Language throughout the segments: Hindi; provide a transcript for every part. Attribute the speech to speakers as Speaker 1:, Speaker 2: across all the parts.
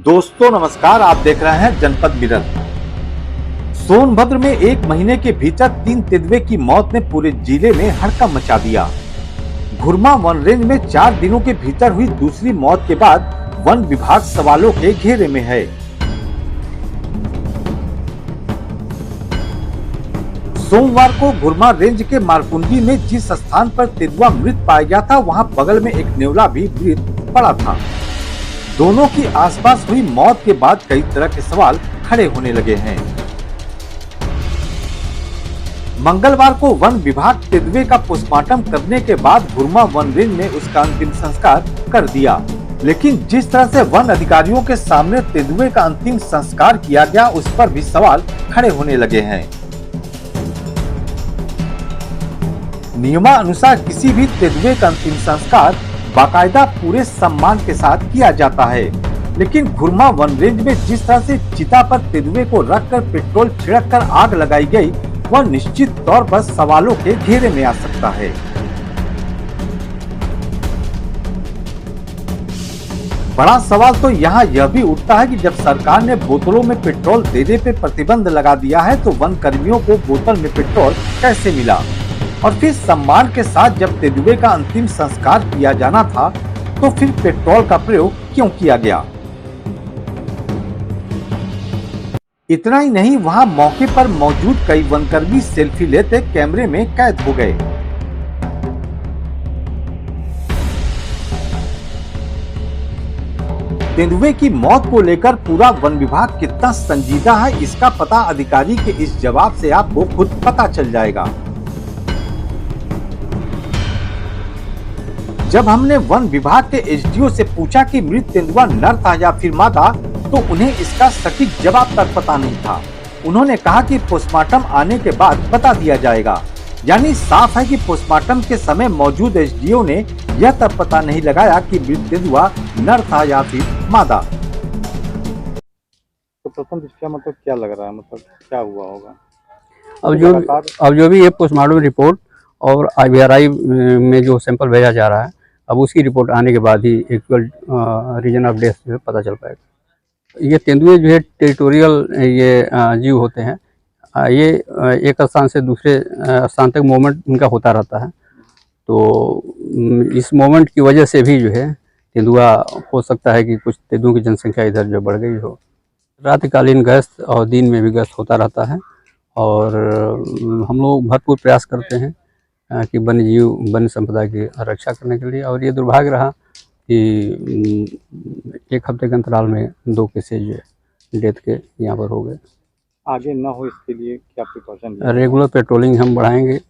Speaker 1: दोस्तों नमस्कार, आप देख रहे हैं जनपद मिरर। सोनभद्र में एक महीने के भीतर 3 तेंदुए की मौत ने पूरे जिले में हड़कंप मचा दिया। घुरमा वन रेंज में 4 दिनों के भीतर हुई दूसरी मौत के बाद वन विभाग सवालों के घेरे में है। सोमवार को घुरमा रेंज के मारकुंडी में जिस स्थान पर तेंदुआ मृत पाया गया था, वहां बगल में एक नेवला भी मृत पड़ा था। दोनों की आसपास हुई मौत के बाद कई तरह के सवाल खड़े होने लगे हैं। मंगलवार को वन विभाग तेंदुए का पोस्टमार्टम करने के बाद घुरमा वन रेंज में उसका अंतिम संस्कार कर दिया, लेकिन जिस तरह से वन अधिकारियों के सामने तेंदुए का अंतिम संस्कार किया गया, उस पर भी सवाल खड़े होने लगे हैं। नियमानुसार किसी भी तेंदुए का अंतिम संस्कार बाकायदा पूरे सम्मान के साथ किया जाता है, लेकिन घुरमा वन रेंज में जिस तरह से चिता पर तेंदुए को रखकर पेट्रोल छिड़ककर आग लगाई गई, वह निश्चित तौर पर सवालों के घेरे में आ सकता है। बड़ा सवाल तो यहाँ यह भी उठता है कि जब सरकार ने बोतलों में पेट्रोल देने पे प्रतिबंध लगा दिया है, तो वन कर्मियों को बोतल में पेट्रोल कैसे मिला? और फिर सम्मान के साथ जब तेंदुए का अंतिम संस्कार किया जाना था, तो फिर पेट्रोल का प्रयोग क्यों किया गया? इतना ही नहीं, वहां मौके पर मौजूद कई वनकर्मी सेल्फी लेते कैमरे में कैद हो गए। तेंदुए की मौत को लेकर पूरा वन विभाग कितना संजीदा है, इसका पता अधिकारी के इस जवाब से आपको खुद पता चल जाएगा। जब हमने वन विभाग के एसडीओ से पूछा कि मृत तेंदुआ नर था या फिर मादा, तो उन्हें इसका सटीक जवाब तक पता नहीं था। उन्होंने कहा कि पोस्टमार्टम आने के बाद बता दिया जाएगा। यानी साफ है कि पोस्टमार्टम के समय मौजूद एसडीओ ने यह तक पता नहीं लगाया कि मृत तेंदुआ नर था या फिर मादा।
Speaker 2: तो प्रथम दृष्टया मतलब क्या लग रहा है, मतलब क्या हुआ होगा?
Speaker 3: अब जो भी ये पोस्टमार्टम रिपोर्ट और IVRI में जो सैंपल भेजा जा रहा है, अब उसकी रिपोर्ट आने के बाद ही एक्चुअल रीजन ऑफ डेथ जो है पता चल पाएगा। ये तेंदुए जो है टेरिटोरियल ये जीव होते हैं। ये एक स्थान से दूसरे स्थान तक मूवमेंट इनका होता रहता है, तो इस मूवमेंट की वजह से भी जो है तेंदुआ हो सकता है कि कुछ तेंदुओं की जनसंख्या इधर जो बढ़ गई हो। रात्रिकालीन गश्त और दिन में भी गश्त होता रहता है, और हम लोग भरपूर प्रयास करते हैं कि वन्य जीव वन्य संपदा की रक्षा करने के लिए। और ये दुर्भाग्य रहा कि 1 हफ्ते के अंतराल में 2 केसेज जो है डेथ के यहाँ पर हो गए।
Speaker 2: आगे न हो इसके लिए क्या प्रिकॉशन?
Speaker 3: रेगुलर पेट्रोलिंग हम बढ़ाएंगे,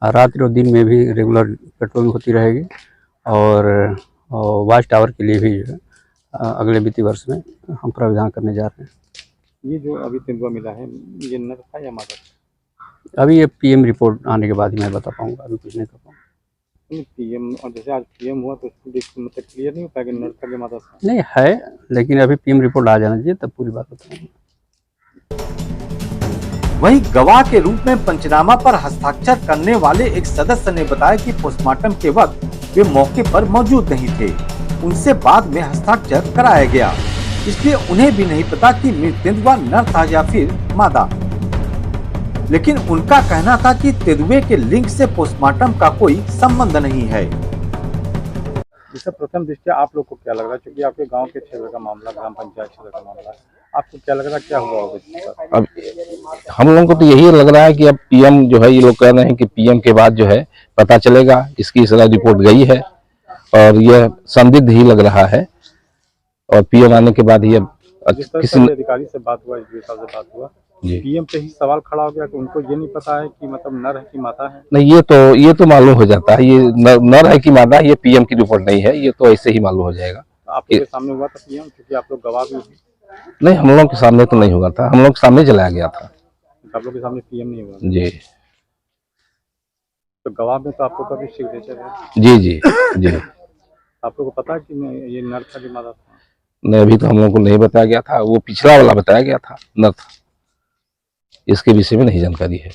Speaker 3: रात्रि और दिन में भी रेगुलर पेट्रोलिंग होती रहेगी, और वाच टावर के लिए भी जो है अगले वित्तीय वर्ष में हम प्रावधान करने जा रहे हैं।
Speaker 2: ये जो अभी तेंदुआ मिला है, ये नर था या मादा?
Speaker 3: अभी ये PM रिपोर्ट आने के बाद ही मैं बता पाऊंगा, अभी कुछ नहीं कर पाऊंगा।
Speaker 2: PM और जैसे आज PM हुआ तो इसको देख मतलब क्लियर नहीं हो पाएगा नर था या मादा था?
Speaker 3: नहीं है, लेकिन अभी PM रिपोर्ट आ जाना चाहिए, तब पूरी बात बताऊंगा।
Speaker 1: वहीं गवाह के रूप में पंचनामा पर हस्ताक्षर करने वाले एक सदस्य ने बताया कि पोस्टमार्टम के वक्त वे मौके पर मौजूद नहीं थे, उनसे बाद में हस्ताक्षर कराया गया, इसलिए उन्हें भी नहीं पता कि मृत तेंदुआ नर था या फिर मादा। लेकिन उनका कहना था कि तेंदुए के लिंग से पोस्टमार्टम का कोई संबंध नहीं है।
Speaker 2: जैसे प्रथम दृष्टया आप लोग को क्या लग रहा है, क्योंकि आपके गांव के क्षेत्र का मामला, ग्राम पंचायत क्षेत्र का मामला, आपको क्या लग रहा है क्या हुआ होगा?
Speaker 4: अब हम लोगों को तो यही लग रहा है कि अब PM जो है, ये लोग कह रहे हैं कि PM के बाद जो है पता चलेगा। इसकी सारा रिपोर्ट गई है और यह संदिग्ध ही लग रहा है, और PM आने के बाद ये
Speaker 2: किसी अधिकारी से बात हुआ, SDO साहब से बात हुआ, PM पे ही सवाल खड़ा हो गया कि उनको ये नहीं पता है कि मतलब नर है कि मादा है।
Speaker 4: नहीं, ये तो मालूम हो जाता है, ये नर है कि मादा, ये PM की रिपोर्ट नहीं है, ये तो ऐसे ही मालूम हो जाएगा।
Speaker 2: आपके सामने हुआ था PM, क्योंकि आप लोग गवाह भी?
Speaker 4: नहीं, हम लोगों के सामने तो नहीं हुआ था, हम लोग के सामने जलाया गया था।
Speaker 2: आप लोग के सामने PM नहीं हुआ
Speaker 4: जी।
Speaker 2: तो गवाह में तो आप लोग का भी सिग्नेचर है?
Speaker 4: जी जी जी।
Speaker 2: आप लोग को पता है कि ये नर था कि मादा था?
Speaker 4: नहीं, अभी तो हम लोग को नहीं बताया गया था, वो पिछला वाला बताया गया था नर था, इसके विषय में नहीं जानकारी है।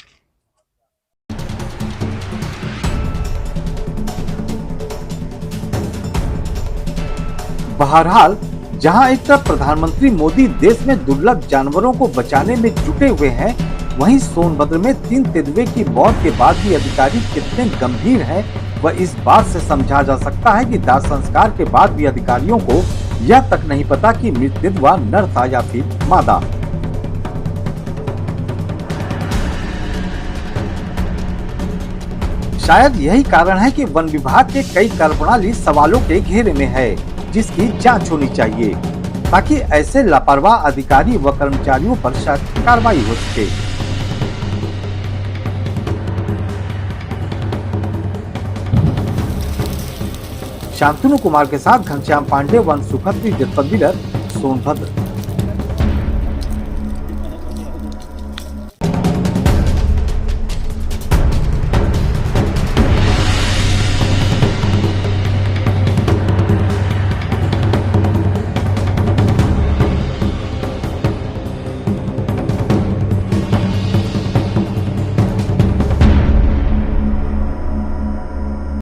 Speaker 1: बहरहाल जहां एक तरफ प्रधानमंत्री मोदी देश में दुर्लभ जानवरों को बचाने में जुटे हुए हैं, वहीं सोनभद्र में 3 तेंदुए की मौत के बाद भी अधिकारी कितने गंभीर हैं, वह इस बात से समझा जा सकता है कि दाह संस्कार के बाद भी अधिकारियों को यह तक नहीं पता कि मृत तेंदुआ नर था या फिर मादा। शायद यही कारण है कि वन विभाग के कई कार्यप्रणाली सवालों के घेरे में है, जिसकी जांच होनी चाहिए ताकि ऐसे लापरवाह अधिकारी व कर्मचारियों पर सख्त कार्रवाई हो सके। शांतनु कुमार के साथ घनश्याम पांडे, वन सुखद, जनपद बिलर, सोनभद्र।